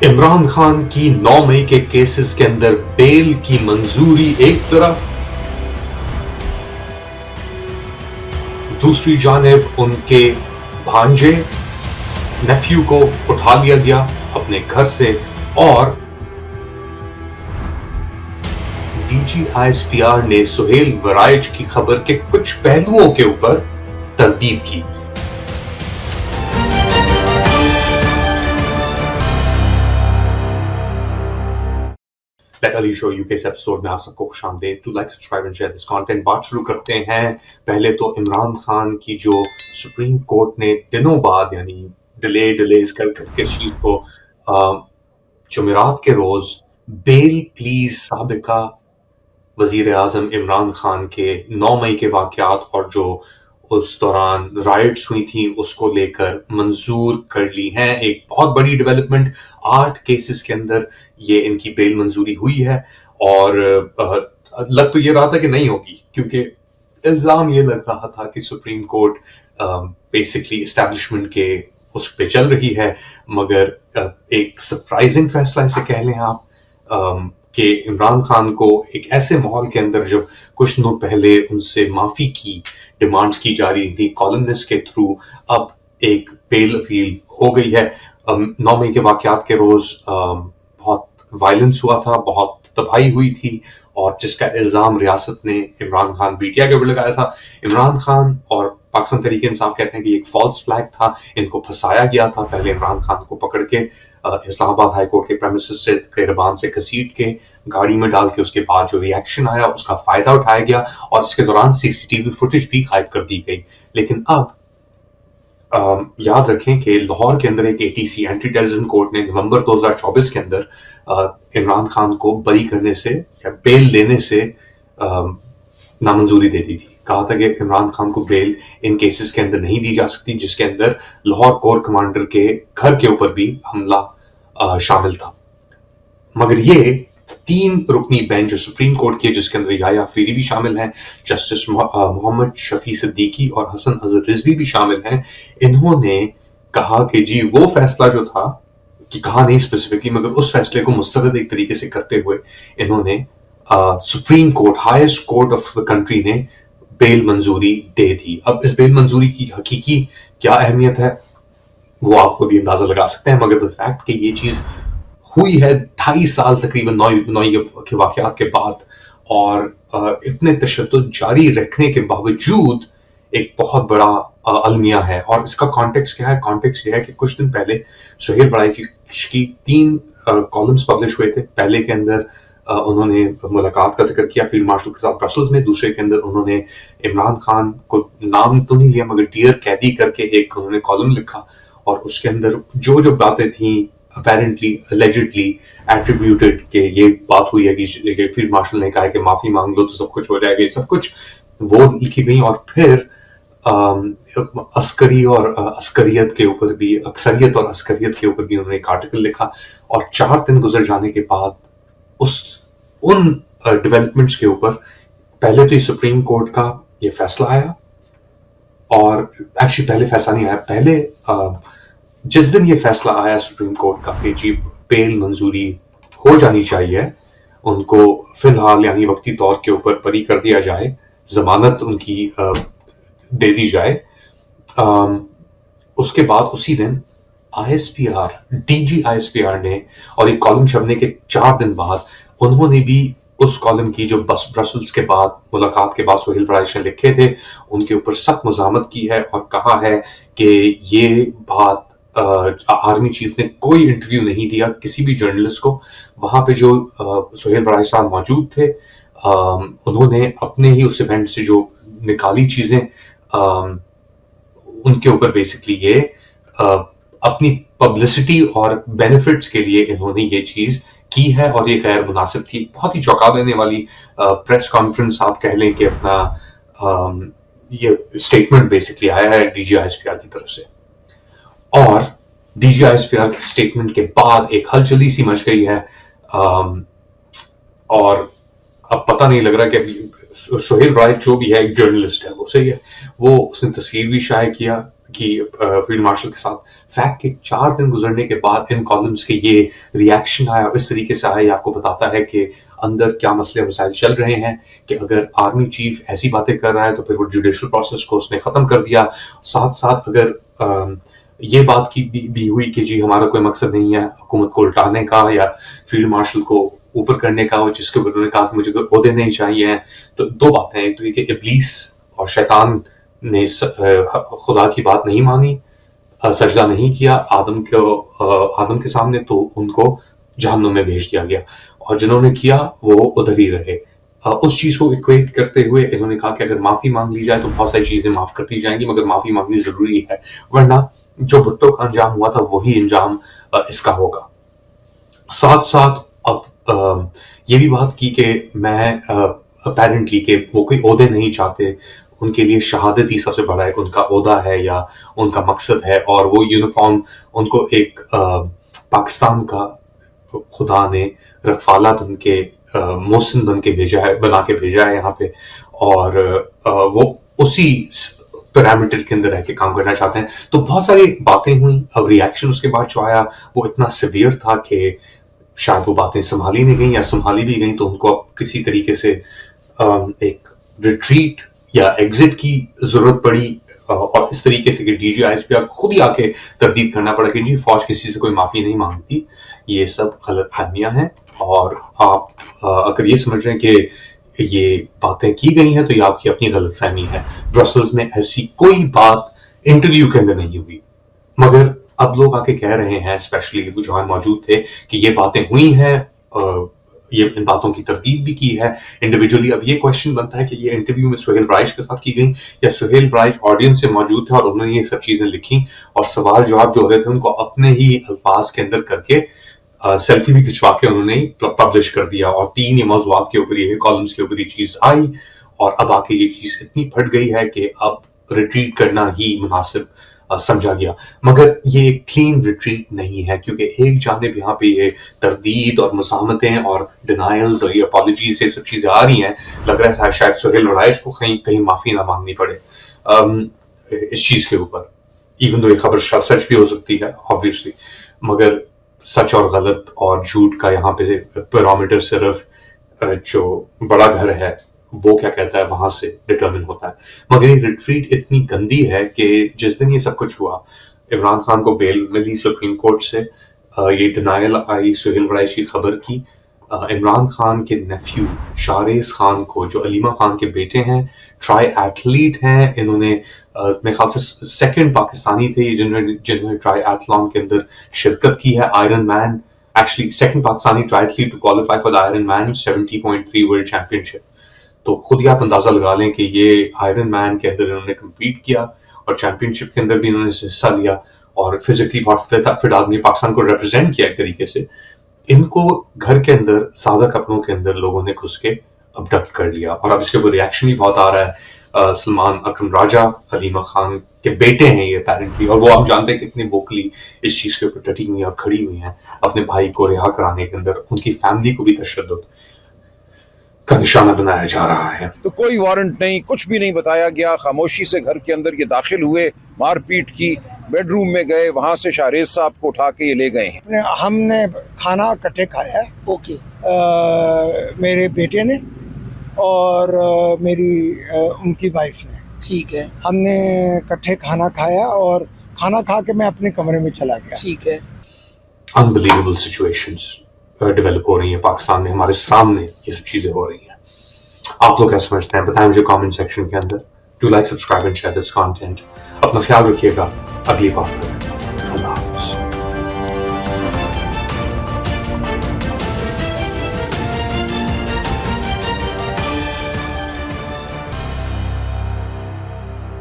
इमरान खान की 9 मई के केसेस के अंदर बेल की मंजूरी एक तरफ, दूसरी जानिब उनके भांजे नेफ्यू को उठा लिया गया अपने घर से और DGISPR ने सुहेल वराइच की खबर के कुछ पहलुओं के ऊपर तरदीद की। अली शो यूके इस एपिसोड में आप सबको खुशामदीद। To like, subscribe and share this content. बात शुरू करते हैं पहले तो इमरान खान की जो सुप्रीम कोर्ट ने दिनों बाद यानी डिलेज कर करके चीज को जुमेरात के रोज बेल प्लीज साबिका वजीर आजम इमरान खान के 9 मई के वाकयात और जो उस दौरान राइट्स हुई थी उसको लेकर मंजूर कर ली हैं। एक बहुत बड़ी डेवलपमेंट, 8 केसेस के अंदर ये इनकी बेल मंजूरी हुई है और लग तो ये रहा था कि नहीं होगी, क्योंकि इल्जाम ये लग रहा था कि सुप्रीम कोर्ट बेसिकली एस्टैब्लिशमेंट के उस पे चल रही है। मगर एक सरप्राइजिंग फैसला इसे कह लें आप कि इमरान खान को एक ऐसे माहौल के अंदर जब कुछ दिनों पहले उनसे माफी की डिमांड्स की जा रही थी कॉलमनिस्ट के थ्रू, अब एक बेल अपील हो गई है। 9 मई के वाकयात के रोज बहुत वायलेंस हुआ था, बहुत तबाही हुई थी और जिसका इल्जाम रियासत ने इमरान खान बीटिया के ऊपर लगाया था। इमरान खान और पाकिस्तान तहरीक इंसाफ कहते हैं कि एक फॉल्स फ्लैग था, इनको फंसाया गया था। पहले इमरान खान को पकड़ के इस्लामाबाद हाई कोर्ट के प्रेमिसेस से कैरबान से घसीट के गाड़ी में डाल के उसके बाद जो रिएक्शन आया उसका फायदा उठाया गया और इसके दौरान सीसीटीवी फुटेज भी गायब कर दी गई। लेकिन अब याद रखें कि लाहौर के अंदर एक ATC एंटी टेररिज्म कोर्ट ने नवंबर 2024 के अंदर इमरान खान को बरी करने से या बेल देने से नामंजूरी दे दी थी। कहा था कि इमरान खान को बेल इन केसेस के अंदर नहीं दी जा सकती जिसके अंदर लाहौर कोर कमांडर के घर के ऊपर भी हमला शामिल था। मगर ये 3 रुकनी बेंच जो सुप्रीम कोर्ट की है, जिसके अंदर याया अफरीदी भी शामिल हैं, जस्टिस मोहम्मद शफी सिद्दीकी और हसन अजहर रिजवी भी शामिल हैं, इन्होंने कहा कि जी वो फैसला जो था, कि कहा नहीं स्पेसिफिकली मगर उस फैसले को मुस्तरद एक तरीके से करते हुए इन्होंने supreme court, highest court of the country ने बेल मंजूरी दे दी। अब इस बेल मंजूरी की हकीकी क्या अहमियत है वो आप खुद ही अंदाजा लगा सकते हैं, मगर द फैक्ट कि ये चीज हुई है 2.5 साल तकरीबन 9 के वाकयात के बाद और इतने तशद्दुद जारी रखने के बावजूद एक बहुत बड़ा अलमिया है। और इसका कॉन्टेक्स्ट क्या है? कॉन्टेक्स्ट यह है कि कुछ दिन पहले सुहेल वराइच की 3 कॉलम्स पब्लिश हुए थे। पहले के अंदर उन्होंने मुलाकात का जिक्र किया फील्ड मार्शल के साथ ब्रसल्स में, दूसरे के अंदर उन्होंने इमरान खान को नाम तो नहीं लिया मगर डियर कैदी करके एक उन्होंने कॉलम लिखा और उसके अंदर जो जो बातें थी अपेरेंटली allegedly attributed के ये बात हुई है कि फील्ड मार्शल ने कहा कि माफी मांग लो तो सब कुछ हो जाएगा, ये सब कुछ वो लिखी गई। और फिर अस्करी और अस्करियत के ऊपर भी, अक्सरियत और अस्करियत के ऊपर भी उन्होंने एक आर्टिकल लिखा और 4 दिन गुजर जाने के बाद उन डेवलपमेंट्स के ऊपर पहले तो ये सुप्रीम कोर्ट का ये फैसला आया और एक्चुअली पहले फैसला नहीं आया, पहले जिस दिन ये फैसला आया सुप्रीम कोर्ट का कि जी बेल मंजूरी हो जानी चाहिए, उनको फिलहाल यानी वक्ती तौर के ऊपर बरी कर दिया जाए, जमानत उनकी दे दी जाए। उसके बाद उसी दिन ISPR, DGISPR ने और एक कॉलम छपने के 4 दिन बाद उन्होंने भी उस कॉलम की जो ब्रसल्स के बाद मुलाकात के बाद सुहेल वराइच ने लिखे थे उनके ऊपर सख्त मज़ामत की है और कहा है कि ये बात आर्मी चीफ ने कोई इंटरव्यू नहीं दिया किसी भी जर्नलिस्ट को। वहां पे जो सुहेल वराइच साहब मौजूद थे उन्होंने अपने ही उस इवेंट से जो निकाली चीजें उनके ऊपर बेसिकली ये अपनी पब्लिसिटी और बेनिफिट्स के लिए इन्होंने ये चीज की है और ये गैर मुनासिब थी। बहुत ही चौंका देने वाली प्रेस कॉन्फ्रेंस आप कह लें कि अपना ये स्टेटमेंट बेसिकली आया है DGISPR की तरफ से और DGISPR के स्टेटमेंट के बाद एक हलचली सी मच गई है और अब पता नहीं लग रहा कि अभी सुहेल वराइच जो भी है एक जर्नलिस्ट है वो सही है, वो उसने तस्वीर भी शाये किया कि फील्ड मार्शल के साथ फैक्ट के 4 दिन गुजरने के बाद इन कॉलम्स के ये रिएक्शन आया, इस तरीके से आया, ये आपको बताता है कि अंदर क्या मसले मसाइल चल रहे हैं कि अगर आर्मी चीफ ऐसी बातें कर रहा है तो फिर वो जुडिशल प्रोसेस को उसने ख़त्म कर दिया। साथ साथ अगर ये बात की भी हुई कि जी हमारा कोई मकसद नहीं है हुकूमत को उल्टाने का या फील्ड मार्शल को ऊपर करने का, जिसके ऊपर उन्होंने कहा कि मुझे कोई ओहदे नहीं चाहिए हैं। तो 2 बातें, एक तो ये कि इब्लीस और शैतान ने खुदा की बात नहीं मानी, सजदा नहीं किया आदम के सामने, तो उनको जहन्नुम में भेज दिया गया, और जिन्होंने किया वो उधर ही रहे। उस चीज को इक्वेट करते हुए इन्होंने कहा कि अगर माफी मांग ली जाए तो बहुत सारी चीजें माफ करती जाएंगी, मगर माफी मांगनी जरूरी है, वरना जो भुट्टो का अंजाम हुआ था वही अंजाम इसका होगा। साथ साथ अब ये भी बात की कि मैं अपेरेंटली कि वो कोई ओहदे नहीं चाहते, उनके लिए शहादत ही सबसे बड़ा एक उनका ओहदा है या उनका मकसद है, और वो यूनिफॉर्म उनको एक पाकिस्तान का खुदा ने रखवाला बन के मोहसिन बन के भेजा है, बना के भेजा है यहाँ पे, और वो उसी पैरामीटर के अंदर रह के काम करना चाहते हैं। तो बहुत सारी बातें हुई। अब रिएक्शन उसके बाद जो आया वो इतना सिवियर था कि शायद वो बातें संभाली नहीं गई, या संभाली भी गई तो उनको अब किसी तरीके से एक रिट्रीट या एग्जिट की जरूरत पड़ी, और इस तरीके से कि डीजीआईएसपी आप खुद ही आके तरदीद करना पड़ा कि जी फौज किसी से कोई माफी नहीं मांगती, ये सब गलत फहमियां हैं। और आप अगर ये समझ रहे हैं कि ये बातें की गई हैं तो ये आपकी अपनी गलत फहमी है। ब्रसल्स में ऐसी कोई बात इंटरव्यू के अंदर नहीं हुई, मगर अब लोग आके कह रहे हैं, स्पेशली जो मौजूद थे, कि ये बातें हुई हैं, ये इन बातों की तरदीद भी की है इंडिविजुअली। अब ये क्वेश्चन बनता है कि ये इंटरव्यू में सुहेल राइश के साथ की गई या सुहेल राइश ऑडियंस से मौजूद थे और उन्होंने ये सब चीजें लिखी, और सवाल जवाब जो हो रहे थे उनको अपने ही अल्फाज के अंदर करके सेल्फी भी खिंचवा के उन्होंने पब्लिश कर दिया, और 3 ये मौजूद के ऊपर, ये कॉलम्स के ऊपर ये चीज आई, और अब आके ये चीज इतनी फट गई है कि अब रिट्रीट करना ही मुनासिब समझा गया। मगर ये क्लीन रिट्रीट नहीं है, क्योंकि एक जानिब यहाँ पे ये तरदीद और मुसामतें और डिनायल्स और ये अपॉलॉजीज, ये सब चीजें आ रही हैं। लग रहा है शायद सुहेल राइश को कहीं माफी ना मांगनी पड़े इस चीज के ऊपर, इवन दो ये खबर सच भी हो सकती है ऑब्वियसली, मगर सच और गलत और झूठ का यहाँ पे पैरामीटर सिर्फ जो बड़ा घर है वो क्या कहता है वहां से डिटरमिन होता है। मगर ये रिट्रीट इतनी गंदी है कि जिस दिन ये सब कुछ हुआ, इमरान खान को बेल मिली सुप्रीम कोर्ट से, ये डिनायल आई सुहेल राइश की खबर की, इमरान खान के नेफ्यू शारेस खान को, जो अलीमा खान के बेटे हैं, ट्राई एथलीट हैं, इन्होंने मेरे ख्याल से सेकंड पाकिस्तानी थे जिन्होंने ट्राई एथलॉन के अंदर शिरकत की है। Ironman, actually second Pakistani triathlete to qualify for the Ironman 70.3 world championship. तो खुद ही आप अंदाजा लगा लें कि ये आयरन मैन के अंदर इन्होंने कम्पीट किया और चैंपियनशिप के अंदर भी इन्होंने हिस्सा लिया, और फिजिकली बहुत फिट आदमी, पाकिस्तान को रिप्रेजेंट किया एक तरीके से। इनको घर के अंदर सादा कपड़ों के अंदर लोगों ने घुस के अबडक्ट कर लिया, और अब इसके ऊपर रिएक्शन भी बहुत आ रहा है। सलमान अकरम राजा अलीमा खान के बेटे हैं ये अपेरेंटली, और वो हम जानते हैं कितनी वोकली इस चीज के ऊपर डटी हुई और खड़ी हुई हैं अपने भाई को रिहा कराने के अंदर। उनकी फैमिली को भी तशद्दुद का निशाना बनाया जा रहा है। तो कोई वारंट नहीं, कुछ भी नहीं बताया गया, खामोशी से घर के अंदर ये दाखिल हुए, मारपीट की, बेडरूम में गए, वहां से शाहरेज साहब को उठा के ये ले गए हैं। हमने खाना इकट्ठे खाया है। ओके। मेरे बेटे ने और उनकी वाइफ ने। ठीक है। हमने इकट्ठे खाना खाया और खाना खा के मैं अपने कमरे में चला गया। ठीक है। अनबिलीवेबल सिचुएशंस डेवलप हो रही है पाकिस्तान में, हमारे सामने ये सब चीजें हो रही हैं। आप लोग क्या समझते हैं बताएं मुझे कमेंट सेक्शन के अंदर। Do like, subscribe and share this content. अपना ख्याल रखिएगा, अगली बात करें।